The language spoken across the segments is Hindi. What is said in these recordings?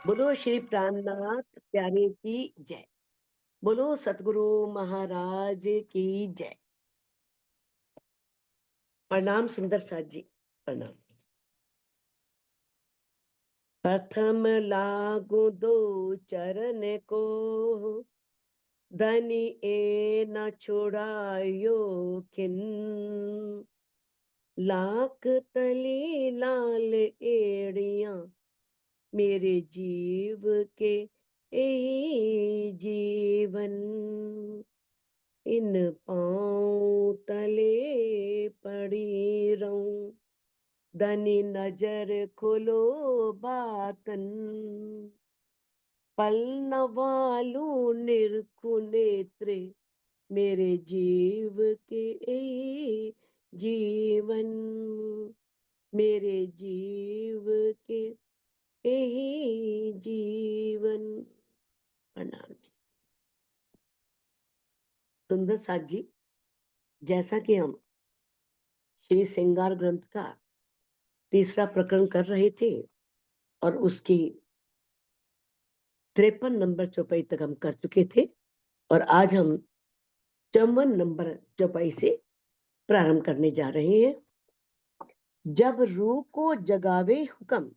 बोलो श्री प्राणनाथ प्यारे की जय। बोलो सतगुरु महाराज की जय। प्रणाम सुंदर साथ जी, प्रणाम। प्रथम लागू दो चरण को, धनी ए न छुड़ायो खिन। लाख तली लाल एड़ियां, मेरे जीव के यही जीवन। इन पाँव तले पड़ी रहूं, धनी नजर खोलो बातन। पल न वालू निरखु नेत्रे, मेरे जीव के यही जीवन। मेरे जीव के यही जीवन। प्रणाम जी। सुंदर साथ जी, जैसा कि हम श्री श्रृंगार ग्रंथ का तीसरा प्रकरण कर रहे थे और उसकी 53 नंबर चौपाई तक हम कर चुके थे, और आज हम 54 नंबर चौपाई से प्रारंभ करने जा रहे हैं। जब रूह को जगावे हुक्म,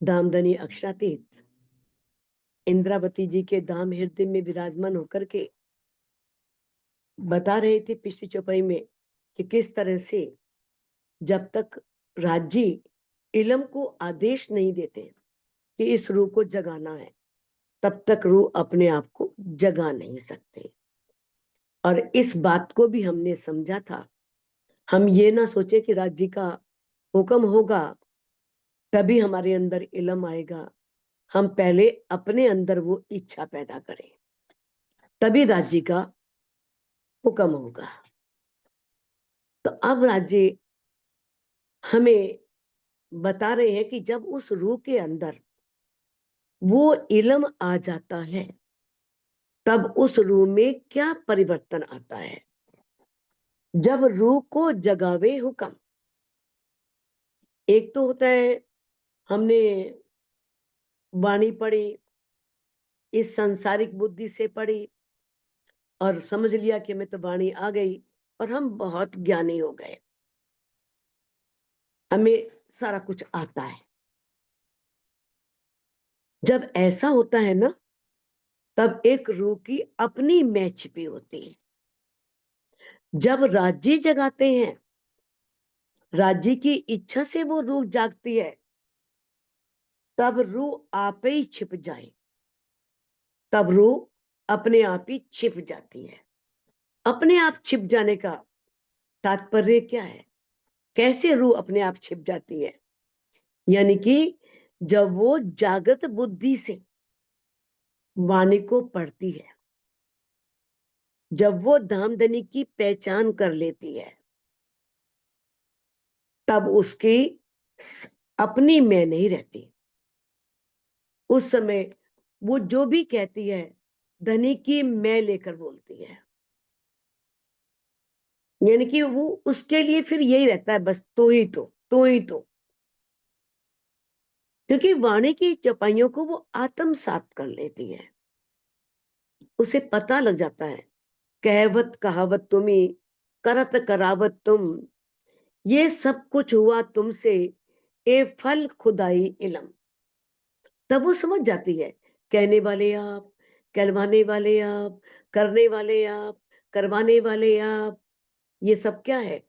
दामदनी अक्षरातीत इंद्रावती जी के दाम हृदय में विराजमान होकर के बता रहे थे पिछली चौपाई में कि किस तरह से जब तक राज्य इलम को आदेश नहीं देते कि इस रूह को जगाना है, तब तक रूह अपने आप को जगा नहीं सकते। और इस बात को भी हमने समझा था। हम ये ना सोचे कि राज्य का हुक्म होगा तभी हमारे अंदर इलम आएगा। हम पहले अपने अंदर वो इच्छा पैदा करें, तभी राज्य का हुक्म होगा। तो अब राज्य हमें बता रहे हैं कि जब उस रूह के अंदर वो इलम आ जाता है, तब उस रूह में क्या परिवर्तन आता है। जब रूह को जगावे हुक्म, एक तो होता है हमने वाणी पढ़ी, इस सांसारिक बुद्धि से पढ़ी और समझ लिया कि हमें तो वाणी आ गई और हम बहुत ज्ञानी हो गए, हमें सारा कुछ आता है। जब ऐसा होता है ना, तब एक रूह की अपनी मैं छिपी होती है। जब राज्य जगाते हैं, राज्य की इच्छा से वो रूह जागती है, तब रूह आप ही छिप जाए, तब रूह अपने आप ही छिप जाती है। अपने आप छिप जाने का तात्पर्य क्या है? कैसे रूह अपने आप छिप जाती है? यानी कि जब वो जागृत बुद्धि से वाणी को पढ़ती है, जब वो धामधनी की पहचान कर लेती है, तब उसकी अपनी मैं नहीं रहती। उस समय वो जो भी कहती है, धनी की मैं लेकर बोलती है। यानी कि वो उसके लिए फिर यही रहता है, बस तो ही तो, तो ही तो। क्योंकि वाणी की चौपाइयों को वो आत्मसात कर लेती है। उसे पता लग जाता है, कहवत कहावत तुम्ही, करत करावत तुम, ये सब कुछ हुआ तुमसे, ए फल खुदाई इलम। तब वो समझ जाती है, कहने वाले आप, कहलवाने वाले आप, करने वाले आप, करवाने वाले आप, ये सब क्या है?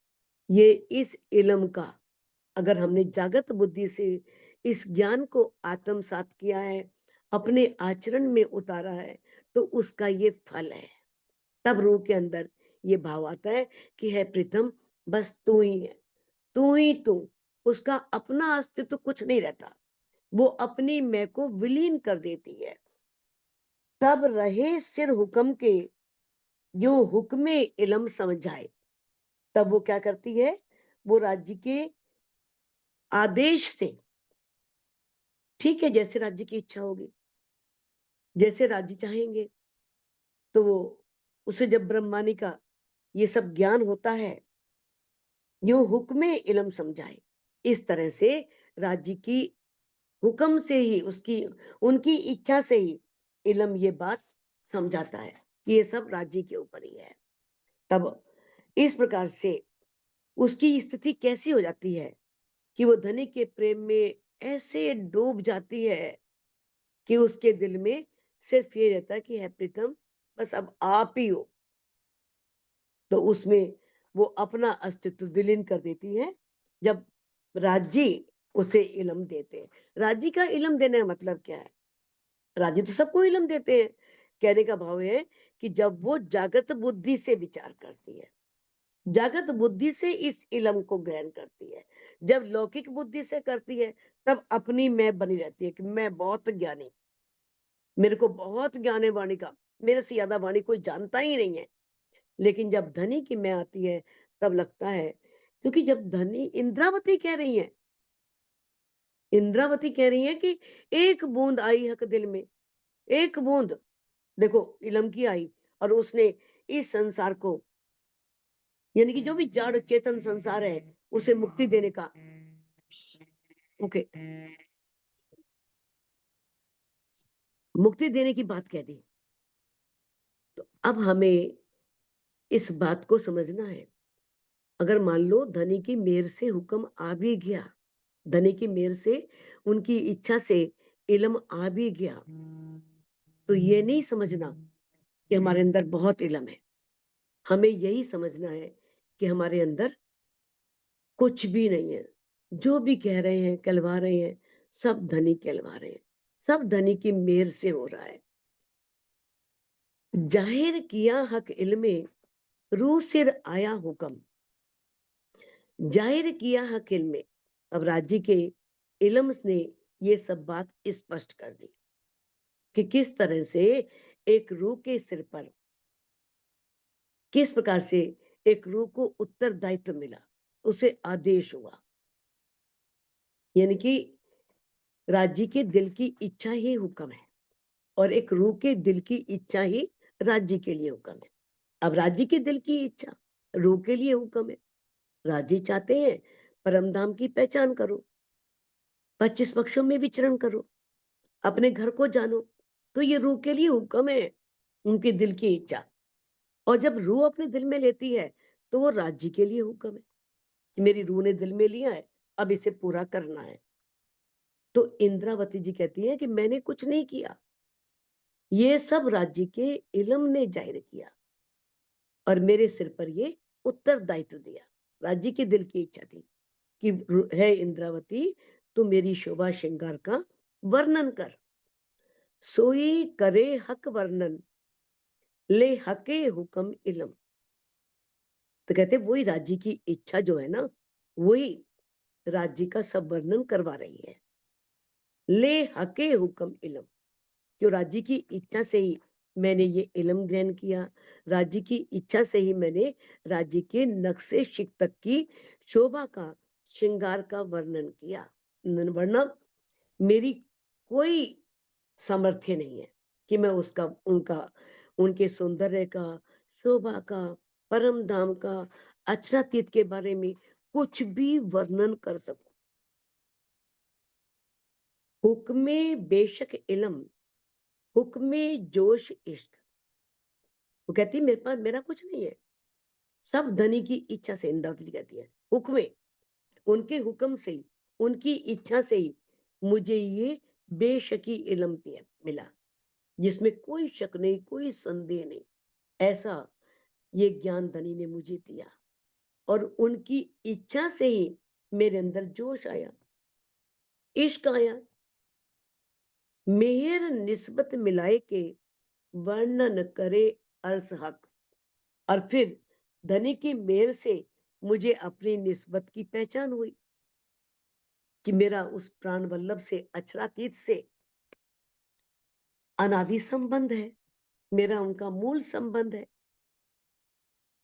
ये इस इलम का, अगर हमने जागृत बुद्धि से इस ज्ञान को आत्मसात किया है, अपने आचरण में उतारा है, तो उसका ये फल है। तब रूह के अंदर ये भाव आता है कि है प्रीतम, बस तू ही है, तू ही तू। उसका अपना अस्तित्व कुछ नहीं रहता, वो अपनी मैं को विलीन कर देती है। तब रहे सिर हुक्म के, यूं हुक्मे इलम समझाए। तब वो क्या करती है? वो राज्य के आदेश से, ठीक है, जैसे राज्य की इच्छा होगी, जैसे राज्य चाहेंगे, तो वो उसे जब ब्रह्मानी का ये सब ज्ञान होता है, यूँ हुक्मे इल्म समझाए। इस तरह से राज्य की हुक्म से ही उसकी उनकी इच्छा से ही इल्म ये बात समझाता है कि ये सब राज्य के ऊपर ही है। तब इस प्रकार से उसकी स्थिति कैसी हो जाती है कि वो धनी के प्रेम में ऐसे डूब जाती है कि उसके दिल में सिर्फ ये रहता है कि है प्रीतम, बस अब आप ही हो। तो उसमें वो अपना अस्तित्व विलीन कर देती है जब राजी उसे इल्म देते हैं। राजी का इल्म देने का मतलब क्या है? राजी तो सबको इल्म देते हैं। कहने का भाव है कि जब वो जागृत बुद्धि से विचार करती है, जागृत बुद्धि से इस इल्म को ग्रहण करती है। जब लौकिक बुद्धि से करती है, तब अपनी मैं बनी रहती है कि मैं बहुत ज्ञानी, मेरे को बहुत ज्ञान है वाणी का, मेरे से ज्यादा वाणी कोई जानता ही नहीं है। लेकिन जब धनी की मैं आती है, तब लगता है, क्योंकि जब धनी इंद्रावती कह रही है, इंद्रावती कह रही है कि एक बूंद आई हक दिल में, एक बूंद देखो इलम की आई, और उसने इस संसार को, यानी कि जो भी जड़ चेतन संसार है, उसे मुक्ति देने का, ओके, मुक्ति देने की बात कह दी। तो अब हमें इस बात को समझना है। अगर मान लो धनी की मेहर से हुक्म आ भी गया, धनी की मेहर से, उनकी इच्छा से इल्म आ भी गया, तो ये नहीं समझना कि हमारे अंदर बहुत इल्म है। हमें यही समझना है कि हमारे अंदर कुछ भी नहीं है। जो भी कह रहे हैं, कहलवा रहे हैं, सब धनी कहलवा रहे हैं। सब धनी की मेहर से हो रहा है। जाहिर किया हक इल्मे, रूह सिर आया हुक्म। जाहिर किया हक इल्मे, अब राज्य के इल्म ने ये सब बात स्पष्ट कर दी कि किस तरह से एक रूह के सिर पर, किस प्रकार से एक रूह को उत्तरदायित्व मिला, उसे आदेश हुआ। यानी कि राज्य के दिल की इच्छा ही हुक्म है, और एक रूह के दिल की इच्छा ही राज्य के लिए हुक्म है। अब राज्य के दिल की इच्छा रूह के लिए हुक्म है। राज्य चाहते हैं परम धाम की पहचान करो, 25 पक्षों में विचरण करो, अपने घर को जानो। तो ये रूह के लिए हुक्म है, उनके दिल की इच्छा। और जब रूह अपने दिल में लेती है, तो वो राज्य के लिए हुक्म है कि मेरी रूह ने दिल में लिया है, अब इसे पूरा करना है। तो इंद्रावती जी कहती है कि मैंने कुछ नहीं किया, ये सब राज्य के इल्म ने जाहिर किया, और मेरे सिर पर ये उत्तरदायित्व दिया। राज्य के दिल की इच्छा थी कि है इंद्रावती, तू मेरी शोभा श्रृंगार का वर्णन कर। सोई करे हक वर्णन, ले हके हुक्म इल्म। तो कहते वही राज्य की इच्छा जो है ना, वही राज्य का सब वर्णन करवा रही है। ले हके हुक्म इल्म, क्यों राज्य की इच्छा से ही मैंने ये इल्म ग्रहण किया। राज्य की इच्छा से ही मैंने राज्य के नक्शे शिक की शोभा का, श्रृंगार का वर्णन किया। वरना मेरी कोई सामर्थ्य नहीं है कि मैं उसका, उनका, उनके सौंदर्य का, शोभा का, परम धाम का, अक्षरातीत के बारे में कुछ भी वर्णन कर सकूं। हुक्मे बेशक इल्म, हुक्मे जोश इश्क। वो कहती है मेरे पास, मेरा कुछ नहीं है, सब धनी की इच्छा से। इंद्रावती जी कहती है हुक्मे, उनके हुक्म से ही, उनकी इच्छा से ही मुझे ये बेशकी इल्म मिला, जिसमें कोई शक नहीं, कोई संदेह नहीं। ऐसा ये ज्ञान धनी ने मुझे दिया, और उनकी इच्छा से ही मेरे अंदर जोश आया, इश्क आया। मेहर निस्बत मिलाए के वर्णन करे अर्ज हक। और फिर धनी की मेहर से मुझे अपनी निस्बत की पहचान हुई कि मेरा उस प्राण वल्लभ से, अक्षरातीत से अनादि संबंध है, मेरा उनका मूल संबंध है।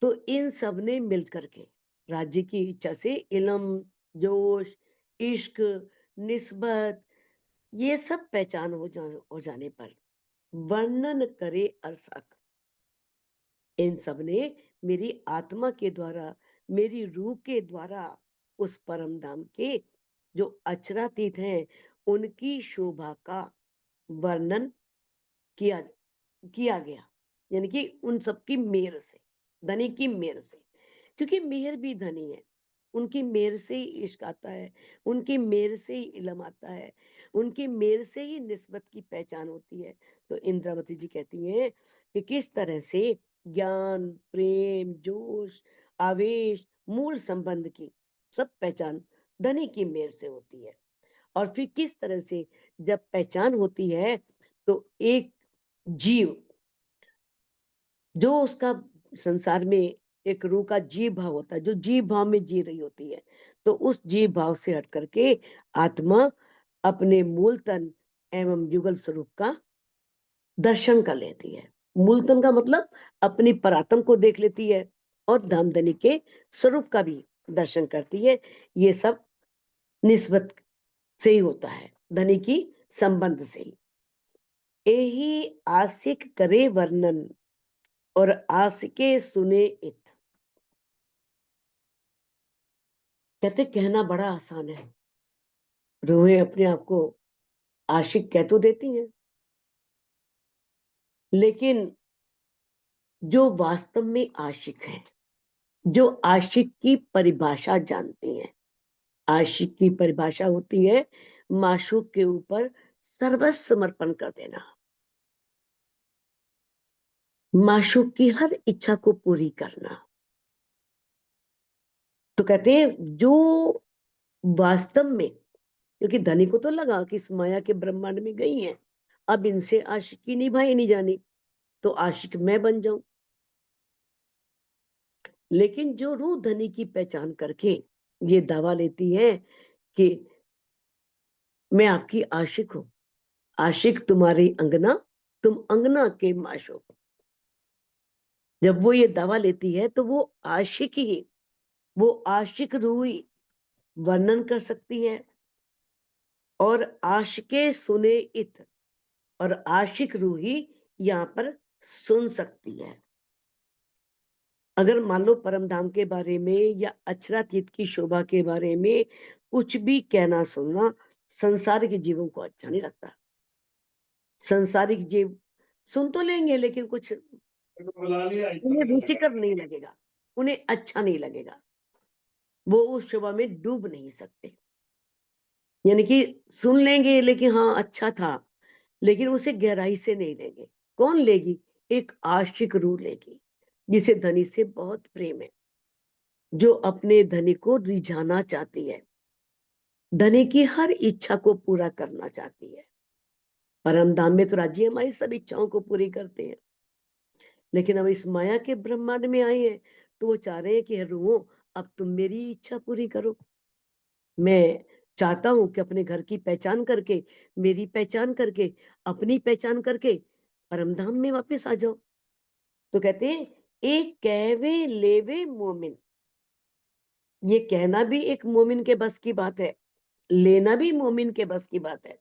तो इन सब ने मिलकर के राज्य की इच्छा से इल्म, जोश, इश्क, निस्बत, ये सब पहचान हो जाने पर वर्णन करे अरसक, इन सब ने मेरी आत्मा के द्वारा, मेरी रूह के द्वारा उस परम धाम के जो अचरातीत हैं, उनकी शोभा का वर्णन किया किया गया। यानी कि उन सबकी मेहर से, धनी की मेहर से। क्योंकि मेहर भी धनी है। उनकी मेहर से ही इश्क आता है, उनकी मेहर से ही इल्म आता है, उनकी मेहर से ही निस्बत की पहचान होती है। तो इंद्रावती जी कहती हैं कि किस तरह से ज्ञान, प्रेम, जोश, आवेश, मूल संबंध की सब पहचान धनी की मेहर से होती है। और फिर किस तरह से जब पहचान होती है तो एक जीव जो उसका संसार में एक रूह का जीव भाव होता है, जो जीव भाव में जी रही होती है, तो उस जीव भाव से हट करके आत्मा अपने मूल तन एवं युगल स्वरूप का दर्शन कर लेती है। मूल तन का मतलब अपनी परात्म को देख लेती है और धामधनी के स्वरूप का भी दर्शन करती है। ये सब निस्बत से ही होता है, धनी की संबंध से ही। एही आशिक करे वर्णन और आशिके सुने इत। कहते कहना बड़ा आसान है, रूहें अपने आप को आशिक कह तो देती हैं, लेकिन जो वास्तव में आशिक है, जो आशिक की परिभाषा जानती हैं, आशिक की परिभाषा होती है माशूक के ऊपर सर्वस्व समर्पण कर देना, माशूक की हर इच्छा को पूरी करना। तो कहते हैं जो वास्तव में, क्योंकि धनी को तो लगा कि इस माया के ब्रह्मांड में गई है, अब इनसे आशिकी निभाई नहीं जानी, तो आशिक मैं बन जाऊं। लेकिन जो रूह धनी की पहचान करके ये दावा लेती है कि मैं आपकी आशिक हूं, आशिक तुम्हारी अंगना, तुम अंगना के माशूक। जब वो ये दावा लेती है तो वो आशिक ही, वो आशिक रूह ही वर्णन कर सकती है, और आशिके सुने इत, और आशिक रूह ही यहाँ पर सुन सकती है। अगर मान लो परम धाम के बारे में या अक्षरातीत की शोभा के बारे में कुछ भी कहना सुनना संसारिक जीवों को अच्छा नहीं लगता। संसारिक जीव सुन तो लेंगे लेकिन कुछ उन्हें रुचिकर नहीं लगेगा, उन्हें अच्छा नहीं लगेगा, वो उस शोभा में डूब नहीं सकते। यानी कि सुन लेंगे लेकिन हाँ अच्छा था, लेकिन उसे गहराई से नहीं लेंगे। कौन लेगी? एक आशिक रूह लेगी, जिसे धनी से बहुत प्रेम है, जो अपने धनी को रिझाना चाहती है, धनी की हर इच्छा को पूरा करना चाहती है। परम धाम में तो राज्य हमारी सब इच्छाओं को पूरी करते हैं, लेकिन अब इस माया के ब्रह्मांड में आए हैं तो वो चाह रहे हैं कि रूहों अब तुम मेरी इच्छा पूरी करो। मैं चाहता हूं कि अपने घर की पहचान करके, मेरी पहचान करके, अपनी पहचान करके परम धाम में वापस आ जाओ। तो कहते हैं एक कहवे लेवे मोमिन, ये कहना भी एक मोमिन के बस की बात है, लेना भी मोमिन के बस की बात है।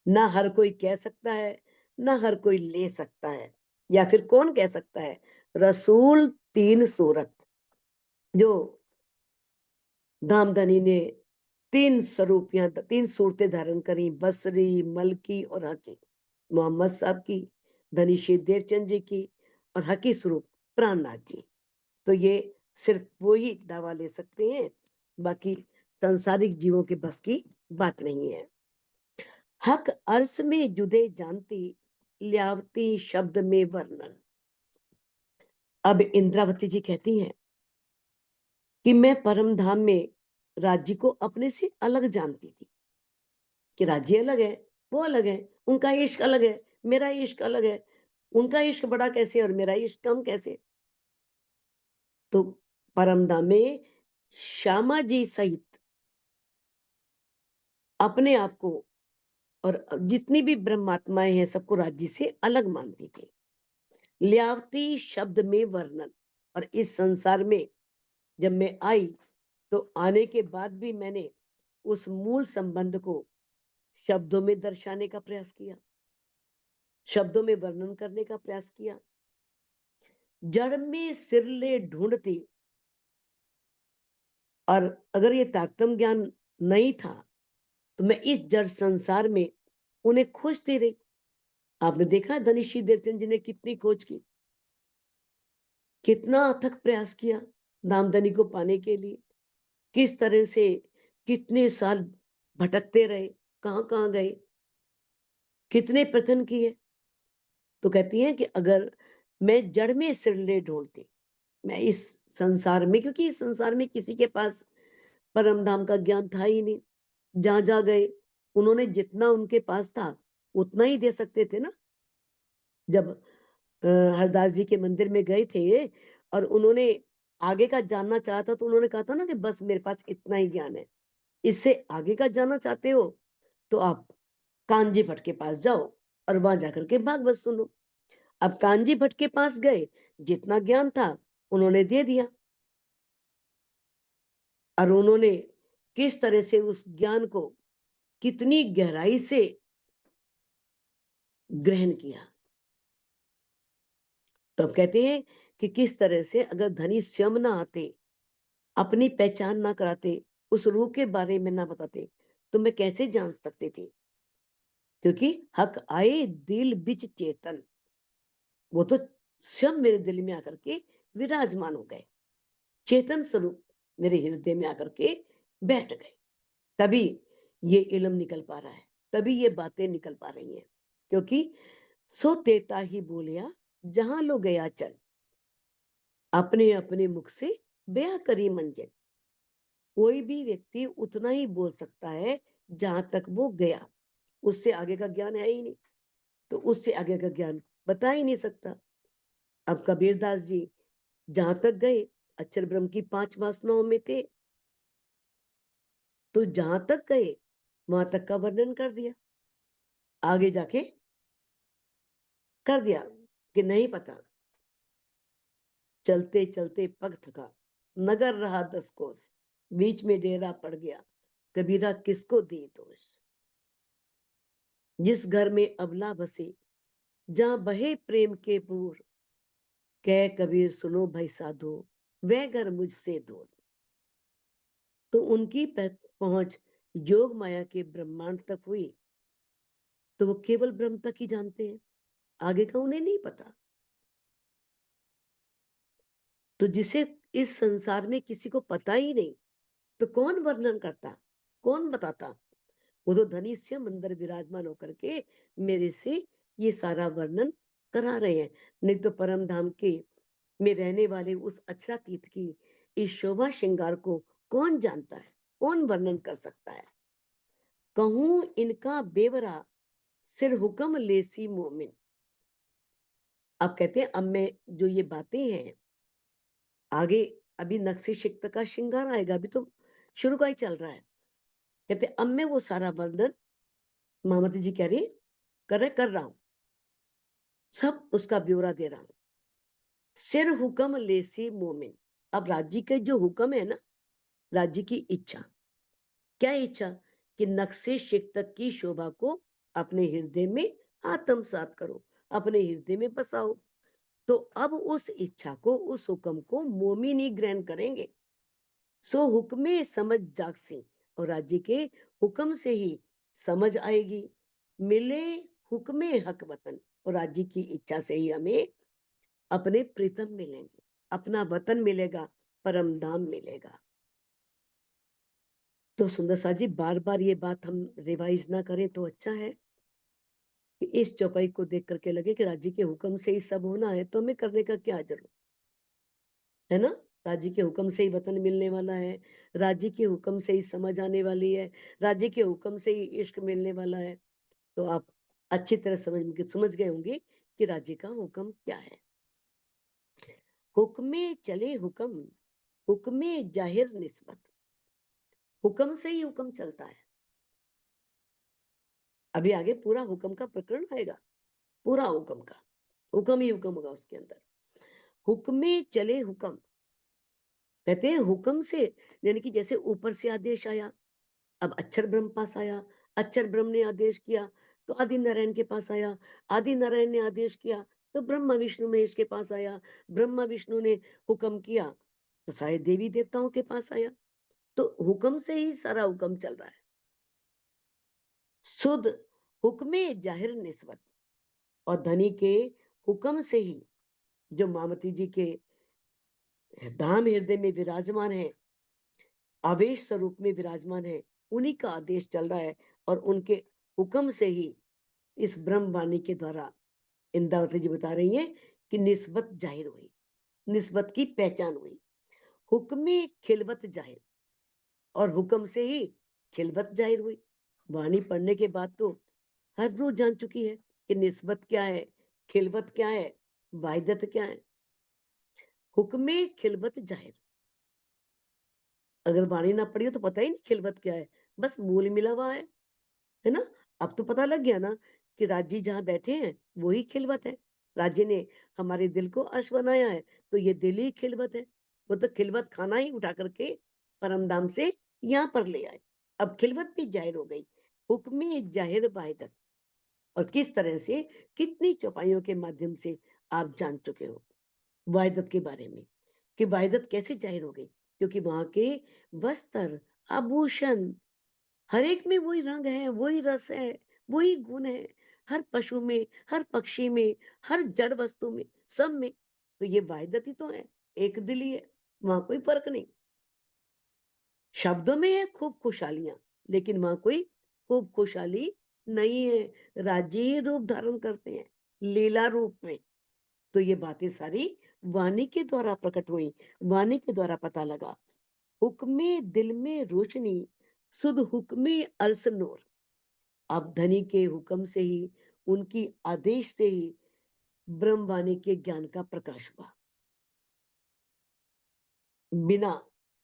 ना हर कोई कह सकता है, ना हर कोई ले सकता है। या फिर कौन कह सकता है? रसूल तीन सूरत, जो धामधनी ने तीन स्वरूपियां, तीन सूरतें धारण करी, बसरी, मलकी और हकी। मोहम्मद साहब की, धनी श्री देवचंद जी की, और हकी स्वरूप प्राणनाथ जी। तो ये सिर्फ वो ही दावा ले सकते हैं, बाकी संसारिक जीवों के बस की बात नहीं है। हक अर्श में जुदे जानती, ल्यावती शब्द में वर्णन। अब इंद्रावती जी कहती हैं कि मैं परम धाम में राज्य को अपने से अलग जानती थी, कि राज्य अलग है, वो अलग है, उनका इश्क अलग है, मेरा इश्क अलग है, उनका इश्क बड़ा कैसे और मेरा इश्क कम कैसे। तो परम धाम में श्यामा जी सहित अपने आप को और जितनी भी ब्रह्मात्माएं हैं सबको राज्य से अलग मानती थी। ल्यावती शब्द में वर्णन, और इस संसार में जब मैं आई तो आने के बाद भी मैंने उस मूल संबंध को शब्दों में दर्शाने का प्रयास किया, शब्दों में वर्णन करने का प्रयास किया। जड़ में सिरले ढूंढती, और अगर ये तारतम्य ज्ञान नहीं था तो मैं इस जड़ संसार में उन्हें खोजती रही। आपने देखा है धनीश्री देवचंद जी ने कितनी खोज की, कितना अथक प्रयास किया नामधनी को पाने के लिए, किस तरह से कितने साल भटकते रहे, कहाँ-कहाँ गए, कितने प्रयत्न किए। तो कहती हैं कि अगर मैं जड़ में सिरले ढूंढती, मैं इस संसार में, क्योंकि इस संसार में किसी के पास परम धाम का ज्ञान था ही नहीं। जहाँ-जहाँ गए, उन्होंने जितना उनके पास था, उतना ही दे सकते थे ना। जब हरदास जी के मंदिर में गए थे और उन्होंने आगे का जानना चाहा था, तो उन्होंने कहा था ना कि बस मेरे पास इतना ही ज्ञान है। इससे आगे का जानना चाहते हो, तो आप कानजी भट्ट के पास जाओ और वहाँ जाकर के भागवत सुनो। अब कानजी भट्ट के पास गए, जितना ज्ञान था, उन्होंने दे दिया। और उन्होंने किस तरह से उस ज्ञान को कितनी गहराई से ग्रहण किया। तो अब कहते हैं कि किस तरह से अगर धनी स्वयं ना आते, अपनी पहचान ना कराते, उस रूह के बारे में ना बताते, तो मैं कैसे जान सकती थी? क्योंकि हक आए दिल बिच चेतन, वो तो स्वयं मेरे दिल में आकर के विराजमान हो गए, चेतन स्वरूप मेरे हृदय में आकर के बैठ गए। तभी ये इल्म निकल पा रहा है, तभी ये बातें निकल पा रही हैं, क्योंकि सो तेता ही बोलिया जहां लो गया चल, अपने अपने मुख से बयां करी मंजिल। कोई भी व्यक्ति उतना ही बोल सकता है जहां तक वो गया, उससे आगे का ज्ञान है ही नहीं, तो उससे आगे का ज्ञान बता ही नहीं सकता। अब कबीरदास जी जहां तक गए, अक्षर ब्रह्म की 5 वासनाओं में थे, तो जहां तक गए वहां तक का वर्णन कर दिया, आगे जाके कर दिया कि नहीं पता। चलते चलते पग थका, नगर रहा 10 कोस, बीच में डेरा पड़ गया, कबीरा किसको दी दोष। जिस घर में अबला बसे, जहां बहे प्रेम के पूर, कह कबीर सुनो भाई साधो, वह घर मुझसे दूर। तो उनकी पहुंच योग माया के ब्रह्मांड तक हुई, तो वो केवल ब्रह्म तक ही जानते हैं, आगे का उन्हें नहीं पता। तो जिसे इस संसार में किसी को पता ही नहीं, तो कौन वर्णन करता, कौन बताता? वो तो धनी स्वयं अंदर विराजमान होकर के मेरे से ये सारा वर्णन करा रहे हैं। नहीं तो परम धाम के में रहने वाले उस अक्षरातीत की इस शोभा श्रृंगार को कौन जानता है, कौन वर्णन कर सकता है? कहूं इनका बेवरा, सिर हुक्म लेसी मोमिन। अब कहते हैं, अब मैं जो ये बातें हैं, आगे अभी नक्शे शिक्त का श्रृंगार आएगा, अभी तो शुरू का ही चल रहा है। कहते अब मैं वो सारा वर्णन, महामती जी कह रही कर रहा हूं, सब उसका ब्यौरा दे रहा हूं। सिर हुक्म लेसी मोमिन। अब राज्य के जो हुक्म है ना, राज्य की इच्छा, क्या इच्छा? कि नक्शे शिक्त की शोभा को अपने हृदय में आत्मसात करो, अपने हृदय में बसाओ। तो अब उस इच्छा को, उस हुक्म को मोमिन ही ग्रहण करेंगे। सो हुक्मे समझ जागसी, और राज्य के हुक्म से ही समझ आएगी। मिले हुक्मे हक वतन, और राज्य की इच्छा से ही हमें अपने प्रीतम मिलेंगे, अपना वतन मिलेगा, परम धाम मिलेगा। तो सुंदर सा जी, बार बार ये बात हम रिवाइज ना करें तो अच्छा है, कि इस चौपाई को देख करके लगे कि राज्य के हुक्म से ही सब होना है, तो हमें करने का क्या जरूरत है ना। राज्य के हुक्म से ही वतन मिलने वाला है, राज्य के हुक्म से ही समझ आने वाली है, राज्य के हुक्म से ही इश्क मिलने वाला है। तो आप अच्छी तरह समझ गए होंगे कि राज्य का हुक्म क्या है। हुक्मे चले हुक्म, हुक्मे जाहिर निस्बत। हुक्म से ही हुक्म चलता है। अभी आगे पूरा हुक्म का प्रकरण आएगा, पूरा हुक्म का, हुक्म ही हुक्म होगा उसके अंदर। हुक्मे चले हुक्म, कहते हैं हुक्म से, यानी कि जैसे ऊपर से आदेश आया, अब अक्षर ब्रह्म पास आया, अक्षर ब्रह्म ने आदेश किया, तो आदि नारायण के पास आया, आदि नारायण ने आदेश किया, तो ब्रह्मा विष्णु महेश के पास आया। ब्रह्मा विष्णु ने हुक्म किया तो सारे देवी देवताओं के पास आया। तो हुक्म से ही सारा हुक्म चल रहा है। शुद्ध हुक्मे जाहिर निस्बत, और धनी के हुक्म से ही जो मामती जी के धाम हृदय में विराजमान है, आवेश स्वरूप में विराजमान है, उन्हीं का आदेश चल रहा है। और उनके हुक्म से ही इस ब्रह्मवाणी के द्वारा इंदावती जी बता रही है कि निस्बत जाहिर हुई, निस्बत की पहचान हुई। हुक्मे खिलवत जाहिर, और हुक्म से ही खिलवत जाहिर हुई। वाणी पढ़ने के बाद तो हर रूह जान चुकी है कि निस्बत क्या है, खिलवत क्या है, वाहिदत क्या है। हुक्मे खिलवत जाहिर, अगर वाणी ना पढ़ी हो तो पता ही नहीं खिलवत क्या है, बस मूल मिला हुआ है ना। अब तो पता लग गया ना कि राजी जहां बैठे हैं वही खिलवत है। राजी ने हमारे दिल को अर्श बनाया है, तो ये दिल ही खिलवत है। वो तो खिलवत खाना ही उठा करके परम धाम से यहाँ पर ले आए। अब खिलवत भी जाहिर हो गई। हुक्मी जाहिर वाहिदत, और किस तरह से, कितनी चौपाइयों के माध्यम से आप जान चुके हो वाहिदत के बारे में, कि वाहिदत कैसे जाहिर हो गई। क्योंकि वहां के वस्त्र, आभूषण, हर एक में वही रंग है, वही रस है, वही गुण है। हर पशु में, हर पक्षी में, हर जड़ वस्तु में, सब में। तो ये वाहिदत ही तो है, एक दिल ही है, वहां कोई फर्क नहीं। शब्दों में है खूब खुशहालियां, लेकिन वहां कोई खूब खुशहाली नहीं है। राज्य ही रूप धारण करते हैं, लीला रूप में। तो ये बातें सारी वाणी के द्वारा प्रकट हुई, वाणी के द्वारा पता लगा। हुक्मे दिल में रोशनी, सुध हुक्मे अर्स नूर। अब धनी के हुक्म से ही, उनकी आदेश से ही ब्रह्मवाणी के ज्ञान का प्रकाश हुआ। बिना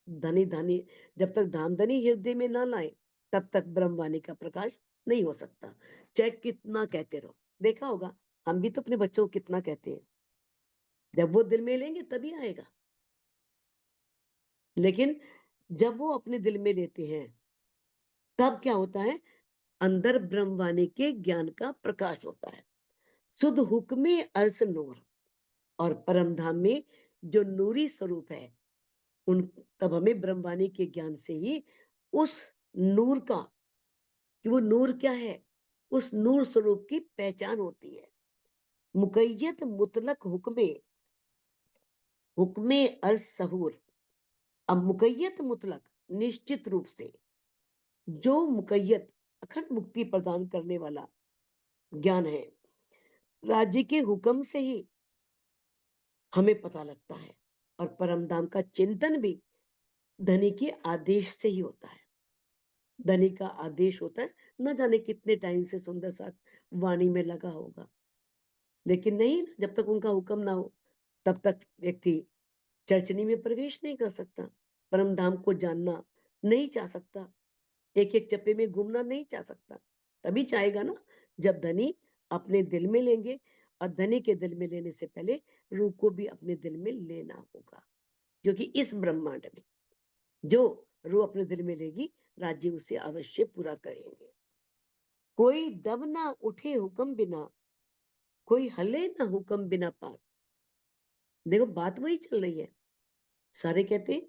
धनी धनी, जब तक धाम धनी हृदय में ना लाए, तब तक ब्रह्मवाणी का प्रकाश नहीं हो सकता। चाहे कितना कहते रहो, देखा होगा हम भी तो अपने बच्चों को कितना कहते हैं, जब वो दिल में लेंगे तभी आएगा। लेकिन जब वो अपने दिल में लेते हैं, तब क्या होता है, अंदर ब्रह्मवाणी के ज्ञान का प्रकाश होता है। शुद्ध हुक्मे अर्स नूर, और परम धाम में जो नूरी स्वरूप है, उन तब हमें ब्रह्मवाणी के ज्ञान से ही उस नूर का, कि वो नूर क्या है, उस नूर स्वरूप की पहचान होती है। मुकैयत मुतलक हुक्मे, हुक्मे अर्स सहूर। अब मुकैयत मुतलक, निश्चित रूप से, जो मुकैयत अखंड मुक्ति प्रदान करने वाला ज्ञान है, राज्य के हुक्म से ही हमें पता लगता है। और परम धाम का चिंतन भी धनी के आदेश से ही होता है। धनी का आदेश होता है, न जाने कितने टाइम से सुंदर साथ वाणी में लगा होगा, लेकिन नहीं, जब तक उनका हुक्म ना हो तब तक व्यक्ति चर्चनी में प्रवेश नहीं कर सकता, परम धाम को जानना नहीं चाह सकता, एक एक चप्पे में घूमना नहीं चाह सकता। तभी चाहेगा ना जब धनी अपने दिल में लेंगे। और धनी के दिल में लेने से पहले रूह को भी अपने दिल में लेना होगा, क्योंकि इस ब्रह्मांड में जो रूह अपने दिल में लेगी, राज्य उसे अवश्य पूरा करेंगे। कोई दब ना उठे हुक्म बिना, कोई हले ना हुक्म बिना पात। देखो बात वही चल रही है। सारे कहते हैं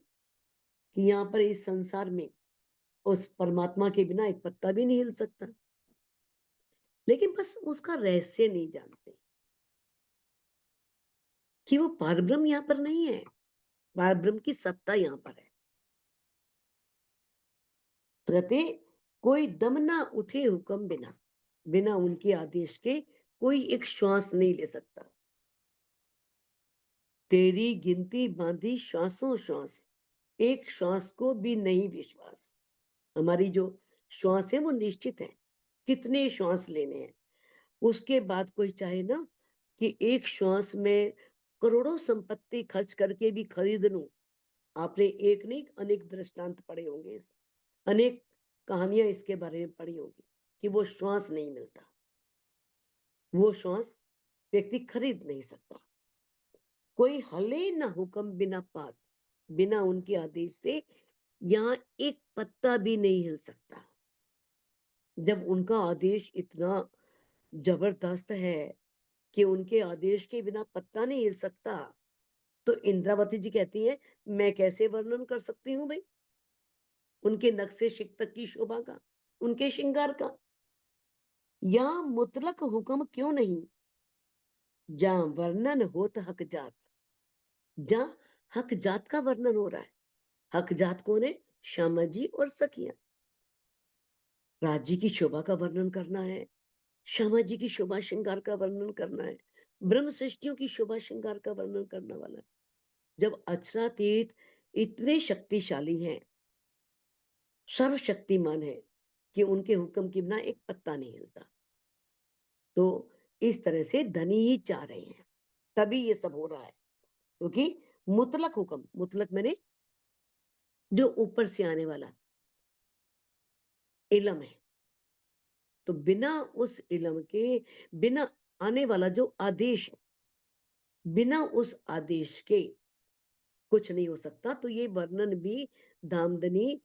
कि यहाँ पर इस संसार में उस परमात्मा के बिना एक पत्ता भी नहीं हिल सकता, लेकिन बस उसका रहस्य नहीं जानते कि वो पारब्रह्म यहाँ पर नहीं है, पारब्रह्म की सत्ता यहाँ पर है। तो कहते कोई दम ना उठे हुक्म बिना, बिना उनके आदेश के कोई एक श्वास नहीं ले सकता। तेरी गिनती बांधी श्वासों श्वास, एक श्वास को भी नहीं विश्वास। हमारी जो श्वास है वो निश्चित है, कितने श्वास लेने हैं। उसके बाद कोई चाहे ना कि एक श्वास में करोड़ों संपत्ति खर्च करके भी खरीद लूं। आपने एक नहीं अनेक दृष्टांत पढ़े होंगे, अनेक कहानियां इसके बारे में पढ़ी होगी कि वो श्वास नहीं मिलता, वो श्वास व्यक्ति खरीद नहीं सकता। कोई हले ना हुक्म बिना पात, बिना उनके आदेश से यहाँ एक पत्ता भी नहीं हिल सकता। जब उनका आदेश इतना जबरदस्त है, कि उनके आदेश के बिना पत्ता नहीं हिल सकता। तो इंद्रावती जी कहती हैं, मैं कैसे वर्णन कर सकती हूँ भई? उनके नक्शे शिक तक की शोभा का, उनके श्रृंगार का। यहाँ मुतलक हुक्म क्यों नहीं, जहाँ वर्णन होत हक जात, जहाँ हक जात का वर्णन हो रहा है। हक जात कौन है? श्यामा जी और सखियां। राज्य की शोभा का वर्णन करना है, श्यामा जी की शोभा श्रृंगार का वर्णन करना है, ब्रह्म सृष्टियों की शोभा श्रृंगार का वर्णन करने वाला है। जब अक्षरातीत इतने शक्तिशाली हैं, सर्वशक्तिमान है, कि उनके हुक्म के बिना एक पत्ता नहीं हिलता, तो इस तरह से धनी ही चाह रहे हैं, तभी ये सब हो रहा है। क्योंकि मुतलक हुक्म, मुतलक मैंने जो ऊपर से आने वाला इलम है, तो बिना उस इलम के, बिना आने वाला जो आदेश है, बिना उस आदेश के कुछ नहीं हो सकता। तो ये वर्णन भी धामधनी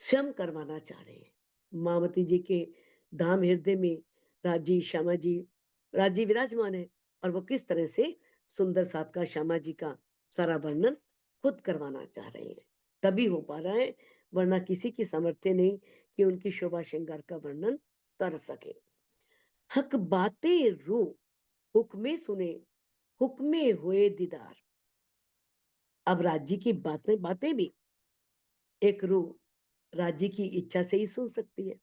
स्वयं करवाना चाह रहे हैं। मामती जी के धाम हृदय में राजी श्यामा जी, राजी विराजमान है, और वो किस तरह से सुंदर साथ का श्यामा जी का सारा वर्णन खुद करवाना चाह रहे हैं, तभी हो पा रहा है, वरना किसी की सामर्थ्य नहीं कि उनकी शोभा श्रृंगार का वर्णन कर सके। हक बातें रू हुक्मे सुने, हुक्मे हुए दीदार। अब राज्य की बातें बातें भी एक रूह राज्य की इच्छा से ही सुन सकती है।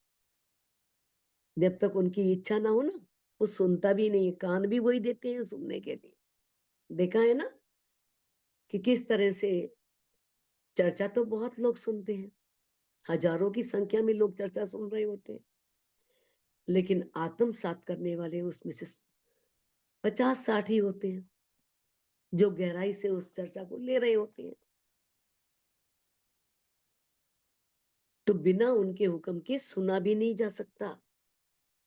जब तक उनकी इच्छा ना हो ना, वो सुनता भी नहीं है, कान भी वही देते हैं सुनने के लिए। देखा है ना कि किस तरह से चर्चा तो बहुत लोग सुनते हैं, हजारों की संख्या में लोग चर्चा सुन रहे होते हैं, लेकिन आत्मसात करने वाले उसमें से 50-60 ही होते हैं जो गहराई से उस चर्चा को ले रहे होते हैं। तो बिना उनके हुक्म के सुना भी नहीं जा सकता।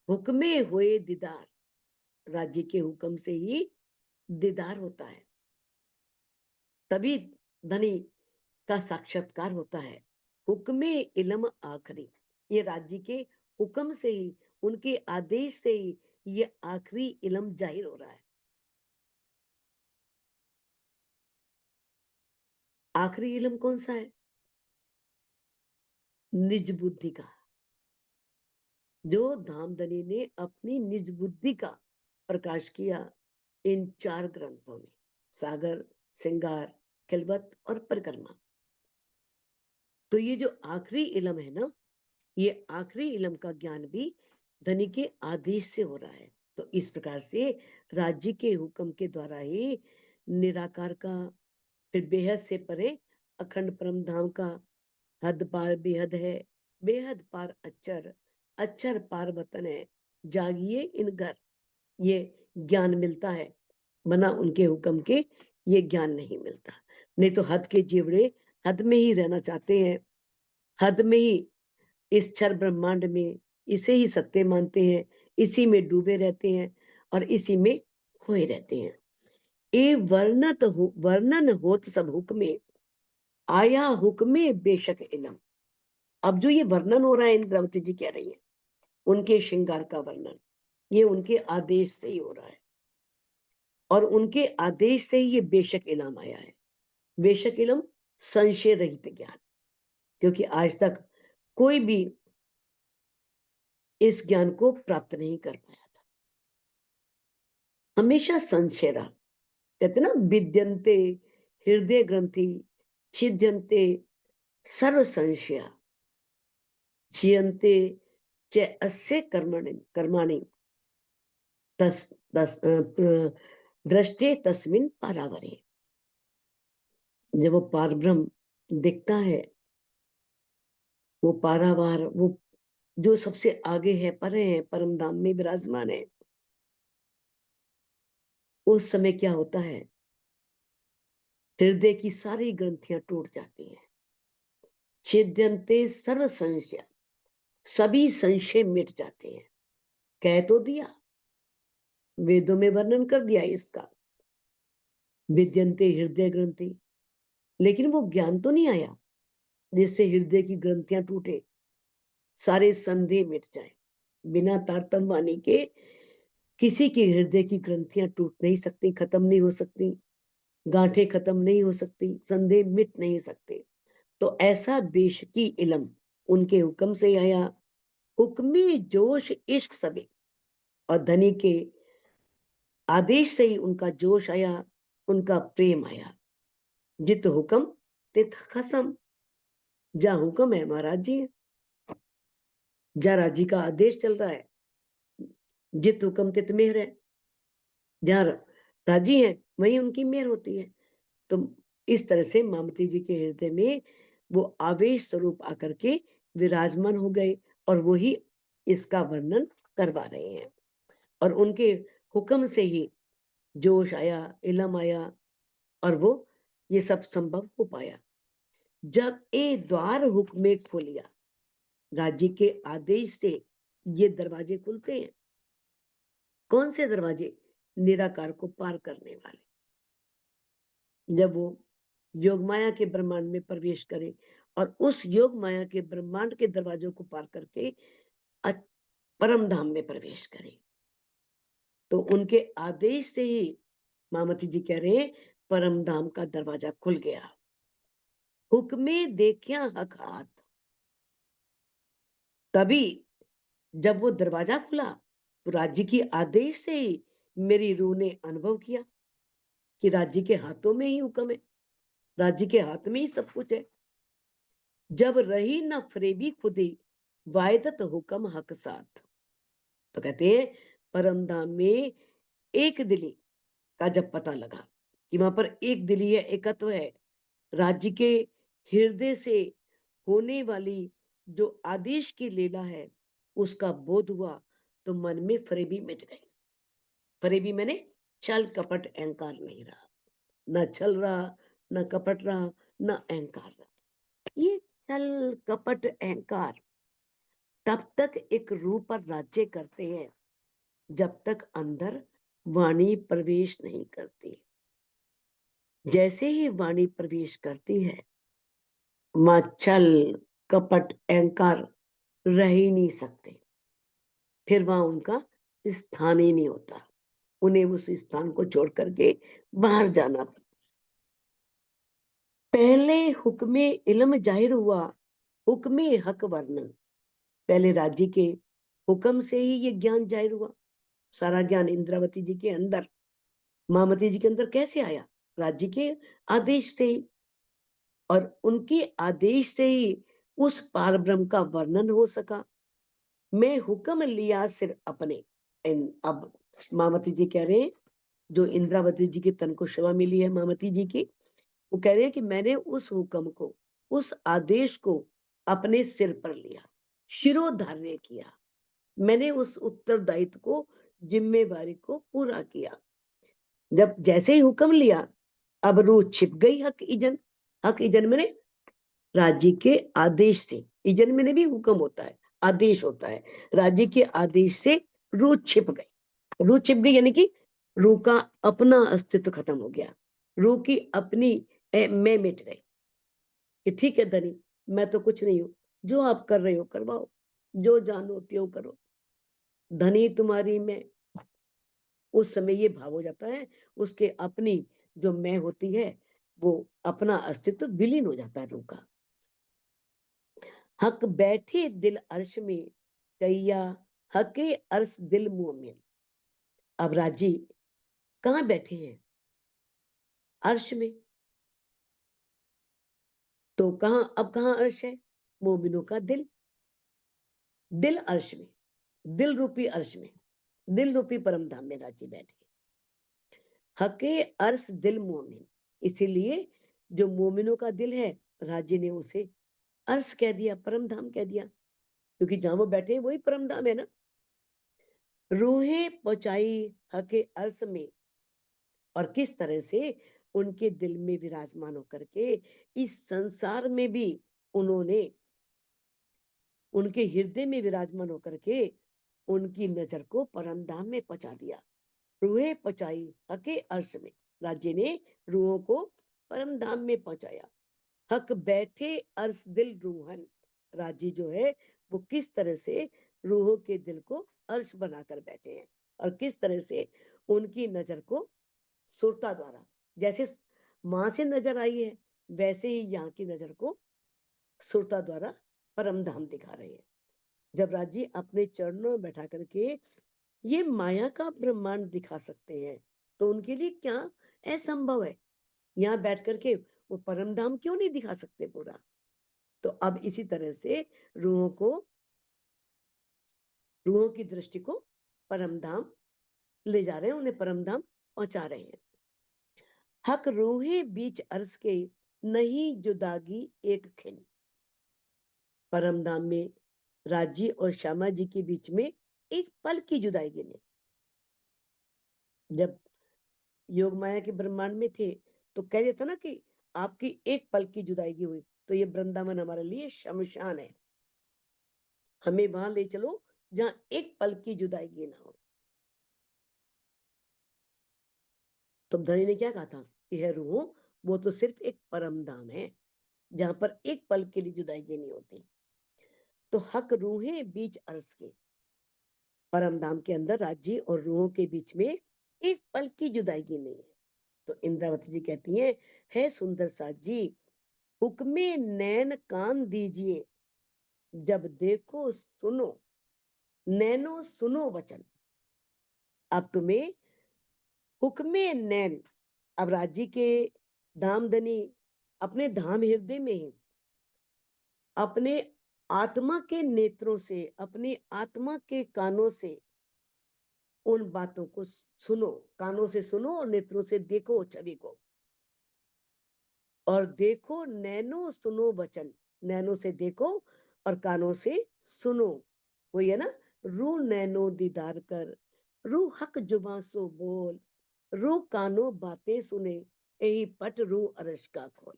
हुक्मे हुए दीदार, राज्य के हुक्म से ही दीदार होता है, तभी धनी का साक्षात्कार होता है। हुक्मे इलम आखिरी, ये राज्य के हुक्म से ही, उनके आदेश से ही ये आखिरी इलम जाहिर हो रहा है। आखिरी इलम कौन सा है? निज बुद्धि का, जो धामधनी ने अपनी निज बुद्धि का प्रकाश किया इन 4 ग्रंथों में, सागर, श्रृंगार, खिलवत और परिक्रमा। तो ये जो आखिरी इलम है ना, ये आखिरी इलम का ज्ञान भी धनी के आदेश से हो रहा है। तो इस प्रकार से राज्य के हुक्म के द्वारा ही निराकार का, फिर बेहद से परे अखंड परम धाम का, हद पार बेहद है, बेहद पार अच्चर, अच्चर पार वतन है, जागिए इन घर, ये ज्ञान मिलता है। बना उनके हुक्म के ये ज्ञान नहीं मिलता। नहीं तो हद के जीवड़े हद में ही रहना चाहते हैं, हद में ही, इस क्षर ब्रह्मांड में इसे ही सत्य मानते हैं, इसी में डूबे रहते हैं और इसी में खोए रहते हैं। ए वर्णन होत सब हुक्मे, आया हुक्मे बेशक इलम। अब जो ये वर्णन हो रहा है, इंद्रावती जी कह रही है, उनके श्रृंगार का वर्णन, ये उनके आदेश से ही हो रहा है, और उनके आदेश से ही ये बेशक इलम आया है। बेशक इलम, संशय रहित ज्ञान, क्योंकि आज तक कोई भी इस ज्ञान को प्राप्त नहीं कर पाया था, हमेशा संशय रहा। कहते ना, विद्यन्ते हृदय ग्रंथि छिद्यन्ते सर्व संशया, क्षीयन्ते च अस्य कर्माणि तस तस दृष्टे तस्मिन पारावरे। जब वो पारब्रह्म दिखता है, वो पारावार, वो जो सबसे आगे है, परे है, परम धाम में विराजमान है, उस समय क्या होता है, हृदय की सारी ग्रंथियां टूट जाती हैं। छिद्यन्ते सर्व संशय, सभी संशय मिट जाते हैं। कह तो दिया, वेदों में वर्णन कर दिया इसका, विद्यन्ते हृदय ग्रंथि, लेकिन वो ज्ञान तो नहीं आया जिससे हृदय की ग्रंथियां टूटे, सारे संदेह मिट जाए। बिना तारतम वाणी के किसी की हृदय की ग्रंथियां टूट नहीं सकती, खत्म नहीं हो सकती, गांठें खत्म नहीं हो सकती, संदेह मिट नहीं सकते। तो ऐसा बेशकी इल्म उनके हुक्म से आया, हुक्मी जोश इश्क सबे, और धनी के आदेश से ही उनका जोश आया, उनका प्रेम आया। जित हुक्म तित खसम, जहां हुक्म है वहां राजी है, जहां राजी का आदेश चल रहा है, जित हुक्म तित मेहर है, जहां राजी है वहीं उनकी मेहर होती है। तो इस तरह से मामती जी के हृदय में वो आवेश स्वरूप आकर के विराजमान हो गए, और वो ही इसका वर्णन करवा रहे हैं। और उनके हुक्म से ही जोश आया, इलम आया, और वो ये सब संभव हो पाया। जब ए द्वार हुक्मे खोलिया, राज्य के आदेश से ये दरवाजे खुलते हैं। कौन से दरवाजे? निराकार को पार करने वाले। जब वो योग माया के ब्रह्मांड में प्रवेश करे और उस योग माया के ब्रह्मांड के दरवाजों को पार करके परम धाम में प्रवेश करे, तो उनके आदेश से ही मामती जी कह रहे हैं परम धाम का दरवाजा खुल गया। हुक्मे देखिया हक हाथ, तभी जब वो दरवाजा खुला तो राज्य की आदेश से ही मेरी रूह ने अनुभव किया कि राज्य के हाथों में ही हुक्म है, राज्य के हाथ में ही सब कुछ है। जब रही न फरेबी खुदी, वायदत हुक्म हक साथ। तो कहते हैं परम धाम में एक दिली का जब पता लगा कि वहां पर एक दिली है, एकत्व है, राज्य के हृदय से होने वाली जो आदेश की लीला है उसका बोध हुआ, तो मन में फरेबी मिट गई। फरेबी मैंने छल कपट अहंकार नहीं रहा, न छल रहा, न कपट रहा, न अहंकार रहा। ये छल कपट अहंकार तब तक एक रूह पर राज्य करते हैं जब तक अंदर वाणी प्रवेश नहीं करती। जैसे ही वाणी प्रवेश करती है, वहां छल कपट अहंकार रह ही नहीं सकते, फिर वहां उनका स्थान ही नहीं होता, उन्हें उस स्थान को छोड़ करके बाहर जाना पड़ता। पहले हुक्मे इल्म जाहिर हुआ, हुक्मे हक वर्णन। पहले राज्य के हुक्म से ही ये ज्ञान जाहिर हुआ। सारा ज्ञान इंद्रावती जी के अंदर, मामती जी के अंदर कैसे आया? राज्य के आदेश से ही, और उनके आदेश से ही उस पार ब्रह्म का वर्णन हो सका। मैं हुक्म लिया सिर अपने। अब मामती जी कह रहे हैं, जो इंद्रावती जी के तन को सेवा मिली है मामती जी की, वो कह रहे हैं कि मैंने उस हुक्म को, उस आदेश को अपने सिर पर लिया, शिरोधार्य किया। मैंने उस उत्तरदायित्व को, जिम्मेवारी को पूरा किया। जब जैसे ही हुक्म लिया, अब रूह छिप गई हक इजन। हक इजन मैंने राज्य के आदेश से, इजन में भी हुक्म होता है, आदेश होता है। राज्य के आदेश से रूह छिप गई। रूह छिप गई यानी कि रूह का अपना अस्तित्व खत्म हो गया, रूह की अपनी मैं मिट गई कि ठीक है धनी, मैं तो कुछ नहीं हूं, जो आप कर रहे हो करवाओ, जो जानो त्यों करो, धनी तुम्हारी मैं। उस समय ये भाव हो जाता है, उसके अपनी जो मैं होती है वो अपना अस्तित्व विलीन हो जाता है रूह का। हक बैठे दिल अर्श में, कैया हके अर्श दिल मोमिन। अब राजी कहाँ बैठे हैं? अर्श में। तो कहाँ, अब कहाँ अर्श है? मोमिनों का दिल। दिल अर्श में, दिल रूपी अर्श में, दिल रूपी परम धाम में राजी बैठे। हके अर्श दिल मोमिन, इसीलिए जो मोमिनों का दिल है, राजी ने उसे अर्श कह दिया, परम धाम कह दिया, क्योंकि जहां वो बैठे वही परम धाम है ना। रूहें पहुंचाई हके अर्श में, और किस तरह से उनके दिल में विराजमान होकर के इस संसार में भी उन्होंने, उनके हृदय में विराजमान होकर के उनकी नजर को परम धाम में पहुंचा दिया। रूहें पहुंचाई हके अर्श में, राज्य ने रूहों को परम धाम में पहुंचाया। हक बैठे अर्श दिल रूहन, राज्य जो है वो किस तरह से रूहों के दिल को अर्श बनाकर बैठे हैं। और किस तरह से उनकी नजर को सुरता द्वारा, जैसे मां से नजर आई है वैसे ही यहाँ की नजर को सुरता द्वारा परम धाम दिखा रहे हैं। जब राज जी अपने चरणों में बैठा करके ये माया का ब्रह्मांड दिखा सकते हैं तो उनके लिए क्या असंभव है, यहाँ बैठ करके वो परम धाम क्यों नहीं दिखा सकते पूरा। तो अब इसी तरह से रूहों को, रूहों की दृष्टि को परम धाम ले जा रहे हैं, उन्हें परम धाम पहुंचा रहे हैं। हक रूहे बीच अर्ज के नहीं जुदागी एक खिन। परम धाम में राजी और श्यामा जी के बीच में एक पल की जुदाई नहीं। जब योग माया के ब्रह्मांड में थे तो कह देता ना कि आपकी एक पल की जुदाई हुई, तो ये वृंदावन हमारे लिए शमशान है, हमें वहां ले चलो जहां एक पल की जुदाई ना हो। तो धनी ने क्या कहा था कि है रूह, वो तो सिर्फ एक परम धाम है जहां पर एक पल के लिए जुदाई नहीं होती। तो हक रूहें बीच अर्ज के, परम धाम के अंदर राज्य और रूहों के बीच में एक पल की जुदाई नहीं है। तो इंद्रावती जी कहती हैं, है सुंदर साथ जी हुक्मे नैन कान दीजिए, जब देखो सुनो नैनो सुनो वचन। अब तुम्हें हुक्मे नैन, अब राज्य के धामधनी अपने धाम हृदय में है, अपने आत्मा के नेत्रों से, अपनी आत्मा के कानों से उन बातों को सुनो, कानों से सुनो और नेत्रों से देखो छवि को, और देखो नैनो सुनो वचन, नैनो से देखो और कानों से सुनो। वही है ना, रू नैनो दीदार कर, रू हक जुबां सो बोल, रू कानो बातें सुने, यही पट रू अरश का खोल।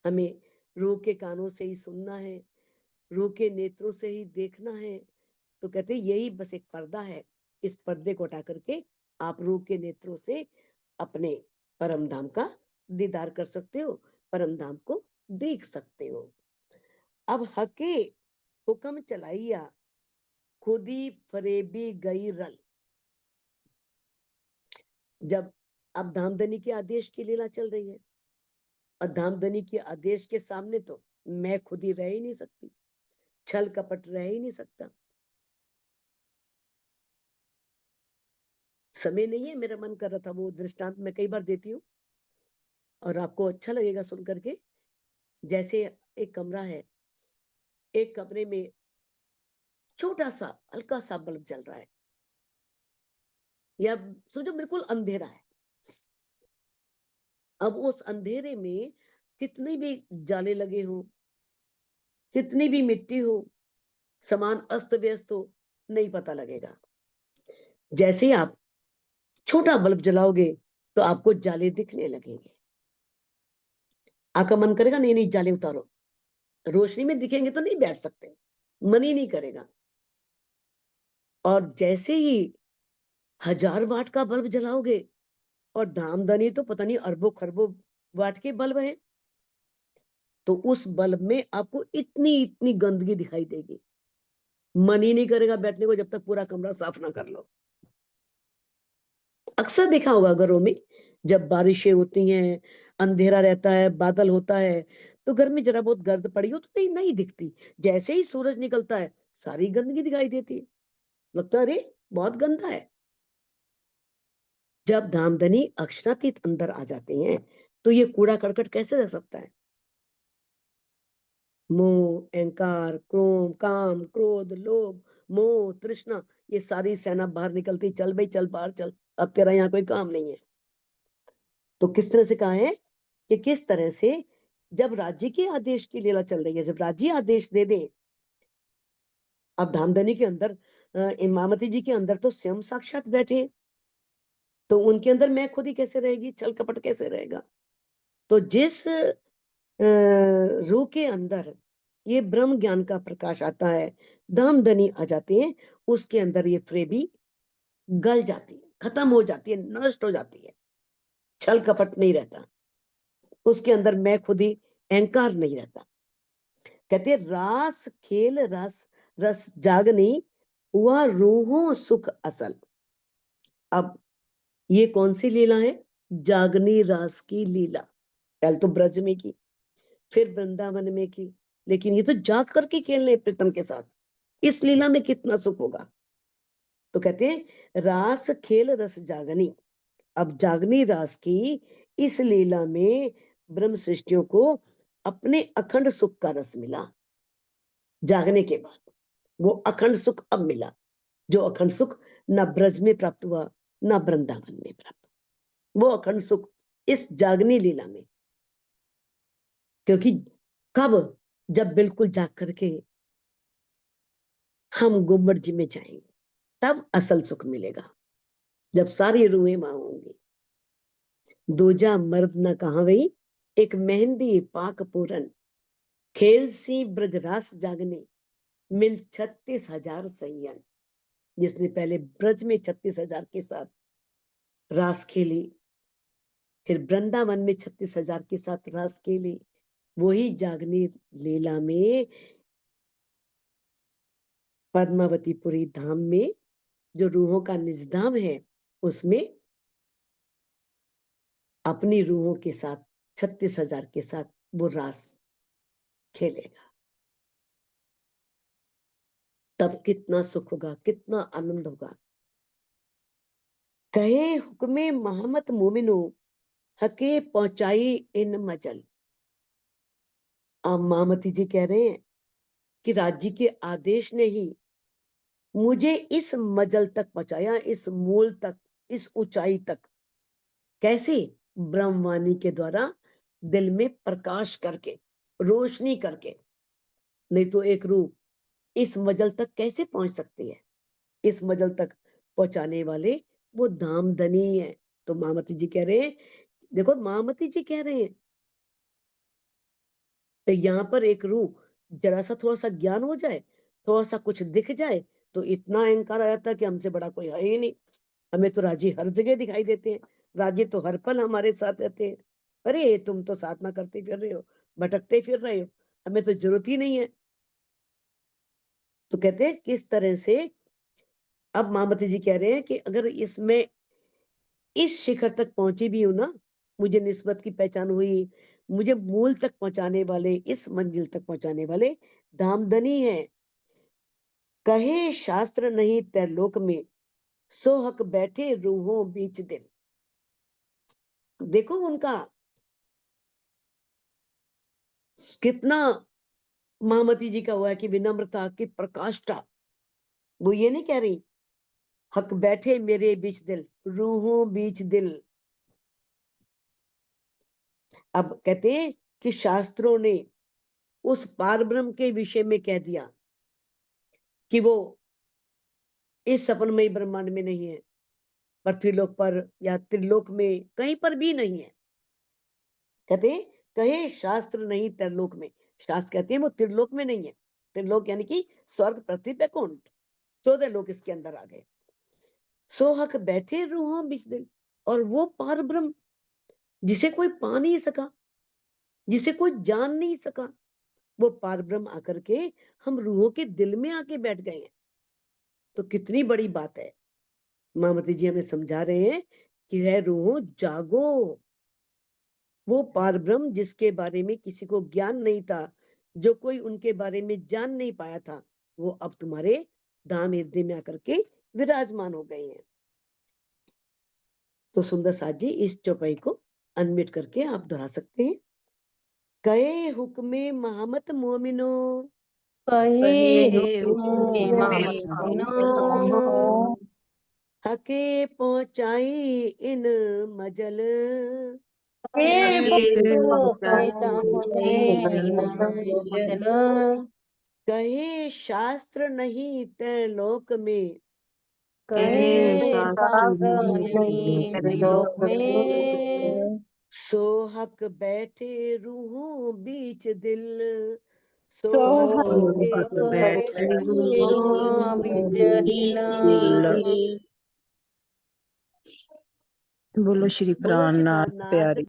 हमें रूह के कानों से ही सुनना है, रूह के नेत्रों से ही देखना है। तो कहते यही बस एक पर्दा है, इस पर्दे को हटा करके आप रूह के नेत्रों से अपने परम धाम का दीदार कर सकते हो, परम धाम को देख सकते हो। अब हके हुक्म चलाइया खुदी फरेबी गई रल। जब अब धामधनी के आदेश की लीला चल रही है और धामधनी के आदेश के सामने तो मैं खुद ही रह ही नहीं सकती, छल कपट रह ही नहीं सकता। समय नहीं है, मेरा मन कर रहा था वो दृष्टांत मैं कई बार देती हूँ और आपको अच्छा लगेगा सुन करके। जैसे एक कमरा है, एक कमरे में छोटा सा हल्का सा बल्ब जल रहा है, या समझो बिल्कुल अंधेरा है। अब उस अंधेरे में कितने भी जाले लगे हो, कितनी भी मिट्टी हो, सामान अस्त व्यस्त हो, नहीं पता लगेगा। जैसे ही आप छोटा बल्ब जलाओगे तो आपको जाले दिखने लगेंगे, आपका मन करेगा नहीं नहीं जाले उतारो, रोशनी में दिखेंगे तो नहीं बैठ सकते, मन ही नहीं करेगा। और जैसे ही 1000 वाट का बल्ब जलाओगे, और धामधनी तो पता नहीं अरबों खरबों वाट के बल्ब है, तो उस बल्ब में आपको इतनी इतनी गंदगी दिखाई देगी, मन ही नहीं करेगा बैठने को जब तक पूरा कमरा साफ ना कर लो। अक्सर देखा होगा घरों में, जब बारिशें होती हैं, अंधेरा रहता है, बादल होता है, तो घर में जरा बहुत गर्द पड़ी हो तो नहीं नहीं दिखती, जैसे ही सूरज निकलता है सारी गंदगी दिखाई देती है, लगता है अरे बहुत गंदा है। जब धामधनी अक्षरातीत अंदर आ जाते हैं तो ये कूड़ा करकट कैसे रह सकता है। मोह, अहंकार, क्रोध, काम, क्रोध, लोभ, मोह, तृष्णा, ये सारी सेना बाहर निकलती, चल भाई चल बाहर चल, अब तेरा यहाँ कोई काम नहीं है। तो किस तरह से कहा है कि किस तरह से जब राज्य के आदेश की लीला चल रही है, जब राज्य आदेश दे दे, अब धामधनी के अंदर इमामती जी के अंदर तो स्वयं साक्षात बैठे हैं, तो उनके अंदर मैं खुद ही कैसे रहेगी, छल कपट कैसे रहेगा। तो जिस रूह के अंदर ये ब्रह्म ज्ञान का प्रकाश आता है, धामधनी आ जाते हैं, उसके अंदर ये फ्रेबी गल जाती है, खत्म हो जाती है, नष्ट हो जाती है, छल कपट नहीं रहता, उसके अंदर मैं खुद ही अहंकार नहीं रहता। कहते रास खेल रस रस जागनी हुआ रूहों सुख असल। अब ये कौन सी लीला है? जागनी रास की लीला। पहले तो ब्रज में की, फिर वृंदावन में की, लेकिन ये तो जाग करके खेलने प्रीतम के साथ। इस लीला में कितना सुख होगा। तो कहते हैं रास खेल रस जागनी। अब जागनी रास की इस लीला में ब्रह्म सृष्टियों को अपने अखंड सुख का रस मिला। जागने के बाद वो अखंड सुख अब मिला, जो अखंड सुख न ब्रज में प्राप्त हुआ, न वृंदावन में प्राप्त हुआ। वो अखंड सुख इस जागनी लीला में। क्योंकि कब? जब बिल्कुल जाग करके हम गुम्बद जी में जाएंगे, तब असल सुख मिलेगा। जब सारी रूहें वहां होंगी। दूजा मर्द न कहा वही, एक मेहंदी पाक पूरन, खेल सी ब्रजरास जागने, मिल 36,000 सैयन। जिसने पहले ब्रज में 36,000 के साथ रास खेली, फिर वृंदावन में 36,000 के साथ रास खेली, वही जागनी लीला में पद्मावतीपुरी धाम में जो रूहों का निजधाम है, उसमें अपनी रूहों के साथ 36,000 के साथ वो रास खेलेगा। तब कितना सुख होगा, कितना आनंद होगा। कहे हुक्मे मोहम्मद मोमिनो, हके पहुंचाई इन मजल। अब महामती जी कह रहे हैं कि राज्य के आदेश ने ही मुझे इस मजल तक पहुंचाया, इस मूल तक, इस ऊंचाई तक। कैसे? ब्रह्मवाणी के द्वारा, दिल में प्रकाश करके, रोशनी करके। नहीं तो एक रूह इस मजल तक कैसे पहुंच सकती है? इस मजल तक पहुंचाने वाले वो धामधनी है। तो महामती जी कह रहे हैं, देखो महामती जी कह रहे हैं, तो यहाँ पर एक रूह जरा सा थोड़ा सा ज्ञान हो जाए, थोड़ा सा कुछ दिख जाए, तो इतना अहंकार आ जाता है कि हमसे बड़ा कोई है ही नहीं। हमें तो राजी हर जगह दिखाई देते हैं, राजी तो हर पल हमारे साथ रहते हैं। अरे तुम तो साधना करते फिर रहे हो, भटकते फिर रहे हो, हमें तो जरूरत ही नहीं है। तो कहते हैं किस तरह से, अब महामती जी कह रहे हैं कि अगर इसमें इस शिखर तक पहुंची भी हूं ना, मुझे निस्बत की पहचान हुई, मुझे मूल तक पहुंचाने वाले, इस मंजिल तक पहुंचाने वाले धामधनी है। कहे शास्त्र नहीं तरलोक में, सो हक बैठे रूहों बीच दिल। देखो उनका कितना, महामती जी का हुआ है कि विनम्रता की प्रकाष्ठा। वो ये नहीं कह रही हक बैठे मेरे बीच दिल, रूहों बीच दिल। अब कहते हैं कि शास्त्रों ने उस पारब्रह्म के विषय में कह दिया कि वो इस सपनमयी ब्रह्मांड में नहीं है, पृथ्वीलोक पर या त्रिलोक में कहीं पर भी नहीं है। कहते हैं कहे शास्त्र नहीं त्रिलोक में। शास्त्र कहते हैं वो त्रिलोक में नहीं है। त्रिलोक यानी कि स्वर्ग, पृथ्वी, वैकुंठ, 14 लोक इसके अंदर आ गए। सो हक बैठे रूहों बीच दिल। और वो पार ब्रह्म जिसे कोई पा नहीं सका, जिसे कोई जान नहीं सका, वो पार ब्रह्म आकर के हम रूहों के दिल में आके बैठ गए हैं। तो कितनी बड़ी बात है। मामती जी हमें समझा रहे हैं कि है रूहों जागो। वो पार ब्रह्म जिसके बारे में किसी को ज्ञान नहीं था, जो कोई उनके बारे में जान नहीं पाया था, वो अब तुम्हारे धाम हृदय में आकर के विराजमान हो गए हैं। तो सुंदर साथ जी इस चौपाई को अनम्यूट करके आप दोहरा सकते हैं। कहे हुक्मे मोहम्मद मोमिनो, कहे हुक्मे मोमिनो, हके पहुंचाई इन मजल, कहे शास्त्र नहीं त्रिलोक में, कहे शास्त्र नहीं त्रिलोक में, सो हक बैठे रूहों बीच दिल, सो सो हक हक बैठे बैठे रूहों बीच दिल। बोलो श्री प्राणनाथ प्यारी।